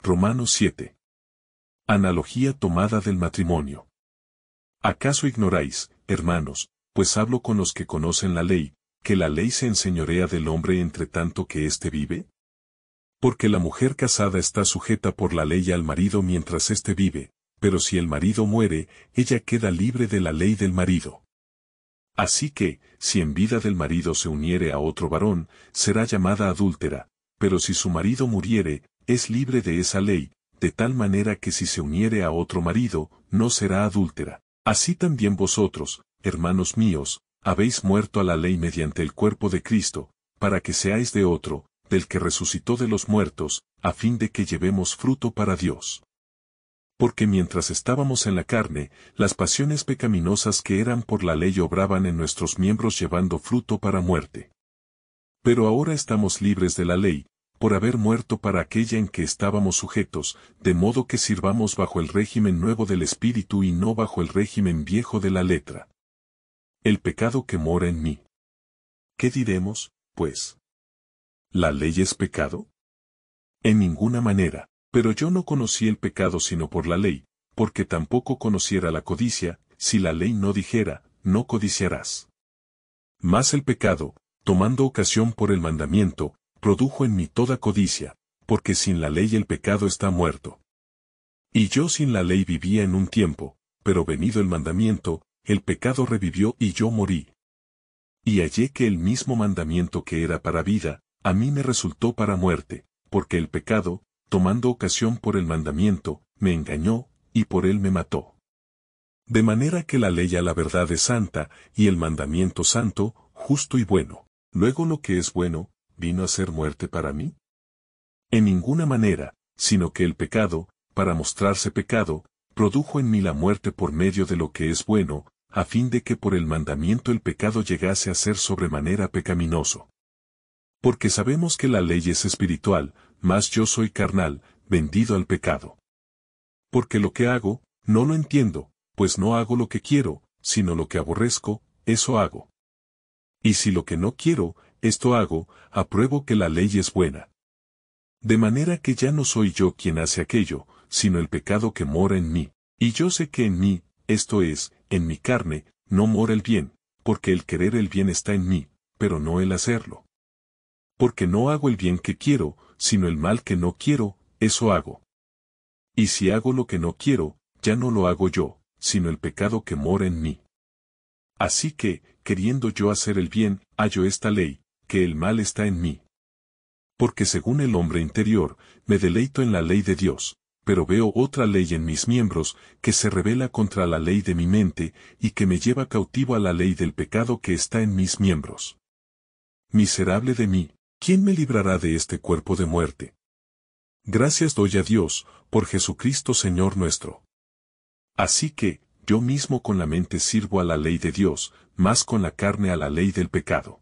Romanos 7. Analogía tomada del matrimonio. ¿Acaso ignoráis, hermanos, pues hablo con los que conocen la ley, que la ley se enseñorea del hombre entre tanto que éste vive? Porque la mujer casada está sujeta por la ley al marido mientras éste vive, pero si el marido muere, ella queda libre de la ley del marido. Así que, si en vida del marido se uniere a otro varón, será llamada adúltera, pero si su marido muriere, es libre de esa ley, de tal manera que si se uniere a otro marido, no será adúltera. Así también vosotros, hermanos míos, habéis muerto a la ley mediante el cuerpo de Cristo, para que seáis de otro, del que resucitó de los muertos, a fin de que llevemos fruto para Dios. Porque mientras estábamos en la carne, las pasiones pecaminosas que eran por la ley obraban en nuestros miembros llevando fruto para muerte. Pero ahora estamos libres de la ley, por haber muerto para aquella en que estábamos sujetos, de modo que sirvamos bajo el régimen nuevo del Espíritu y no bajo el régimen viejo de la letra. El pecado que mora en mí. ¿Qué diremos, pues? ¿La ley es pecado? En ninguna manera, pero yo no conocí el pecado sino por la ley, porque tampoco conociera la codicia, si la ley no dijera, no codiciarás. Mas el pecado, tomando ocasión por el mandamiento, produjo en mí toda codicia, porque sin la ley el pecado está muerto. Y yo sin la ley vivía en un tiempo, pero venido el mandamiento, el pecado revivió y yo morí. Y hallé que el mismo mandamiento que era para vida, a mí me resultó para muerte, porque el pecado, tomando ocasión por el mandamiento, me engañó, y por él me mató. De manera que la ley a la verdad es santa, y el mandamiento santo, justo y bueno. Luego lo que es bueno, ¿vino a ser muerte para mí? En ninguna manera, sino que el pecado, para mostrarse pecado, produjo en mí la muerte por medio de lo que es bueno, a fin de que por el mandamiento el pecado llegase a ser sobremanera pecaminoso. Porque sabemos que la ley es espiritual, mas yo soy carnal, vendido al pecado. Porque lo que hago, no lo entiendo, pues no hago lo que quiero, sino lo que aborrezco, eso hago. Y si lo que no quiero, esto hago, apruebo que la ley es buena. De manera que ya no soy yo quien hace aquello, sino el pecado que mora en mí. Y yo sé que en mí, esto es, en mi carne, no mora el bien, porque el querer el bien está en mí, pero no el hacerlo. Porque no hago el bien que quiero, sino el mal que no quiero, eso hago. Y si hago lo que no quiero, ya no lo hago yo, sino el pecado que mora en mí. Así que, queriendo yo hacer el bien, hallo esta ley, que el mal está en mí. Porque según el hombre interior, me deleito en la ley de Dios, pero veo otra ley en mis miembros, que se rebela contra la ley de mi mente, y que me lleva cautivo a la ley del pecado que está en mis miembros. Miserable de mí, ¿quién me librará de este cuerpo de muerte? Gracias doy a Dios, por Jesucristo Señor nuestro. Así que, yo mismo con la mente sirvo a la ley de Dios, mas con la carne a la ley del pecado.